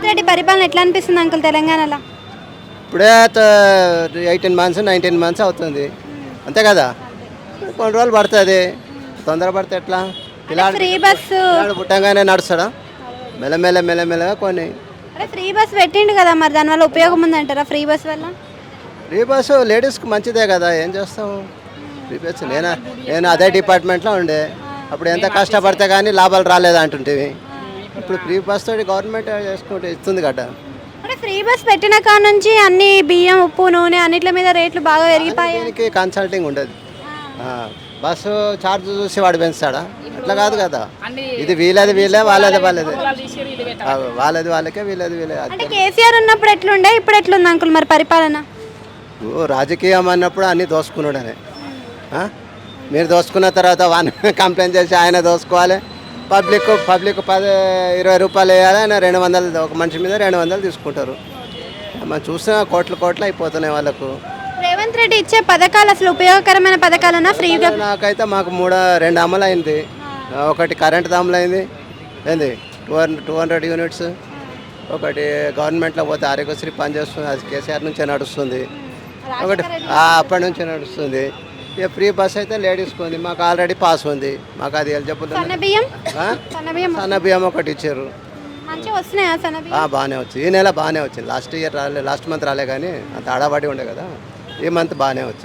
రెడ్డి పరిపాలన ఎట్లా అనిపిస్తుంది అంకుల్ తెలంగాణలో? ఇప్పుడే 18 మంత్స్ 19 మంత్స్ అవుతుంది అంతే కదా. కొన్ని రోజులు పడుతుంది, తొందర పడితే ఎట్లా? ఫ్రీ బస్సు పిల్లాడు పుట్టంగానే నడుస్తాడా? మెల్లమెల్ల మెల్లమెల్లగా కొన్ని. అరే ఫ్రీ బస్ పెట్టిండు కదా, మరి దానివల్ల ఉపయోగం ఉందంటారా ఫ్రీ బస్ వల్ల? ఫ్రీ బస్సు లేడీస్కి మంచిదే కదా, ఏం చేస్తాము. ఫ్రీ బస్సు నేను అదే డిపార్ట్మెంట్లో ఉండే, అప్పుడు ఎంత కష్టపడితే కానీ లాభాలు రాలేదు అంటుంటేవి. ఇప్పుడు ఫ్రీ బస్ తోటి గవర్నమెంట్ చేసుకుంటే ఇస్తుంది కదా. అంటే ఫ్రీ బస్ పెట్టిన కాడ నుంచి అన్ని బియ్యం ఉప్పు నూనె అన్నిటి మీద రేట్లు బాగా పెరిగిపోయాయి. దీనికి కన్సల్టింగ్ ఉండదు. బస్సు ఛార్జ్ చూసి వాడు పెంచుతాడా? అట్లా కాదు కదా. ఇది వీళ్ళదే వాళ్ళదే వాళ్ళకే వీళ్ళదే. అంటే కేసీఆర్ ఉన్నప్పుడు ఎట్లుండే, ఇప్పుడు ఎట్లుంది అంకుల్ మరి పరిపాలన? రాజకీయం అన్నప్పుడు అన్నీ దోసుకున్నాడనే. మీరు దోసుకున్న తర్వాత వాని కంప్లైంట్ చేసి ఆయన దోసుకోవాలి. పబ్లిక్ 10-20 రూపాయలు వేయాలి, ఆయన 200, ఒక మనిషి మీద 200 తీసుకుంటారు. మనం చూసిన కోట్లు అయిపోతున్నాయి వాళ్ళకు. రేవంత్ రెడ్డి ఇచ్చే పథకాలు అసలు ఉపయోగకరమైన పథకాలన్నా ఫ్రీగా? నాకైతే మాకు 2 అమలు అయింది. ఒకటి కరెంట్ అమలు అయింది, ఏంది 200 యూనిట్స్. ఒకటి గవర్నమెంట్లో పోతే ఆరోగ్యశ్రీ పనిచేస్తుంది, అది కేసీఆర్ నుంచే నడుస్తుంది. ఒకటి అప్పటి నుంచే నడుస్తుంది. ఇక ఫ్రీ బస్ అయితే లేడీస్కి ఉంది, మాకు ఆల్రెడీ పాస్ ఉంది, మాకు అది ఎలిజిబుల్. సన్న బియ్యం ఒకటి ఇచ్చారు, మంచిగా వస్తున్నాయా సన్న బియ్యం? బాగానే వచ్చింది. ఈ నెల బాగానే వచ్చింది. లాస్ట్ మంత్ రాలే కానీ అంత ఆడబడి ఉండే కదా, ఈ మంత్ బాగానే వచ్చింది.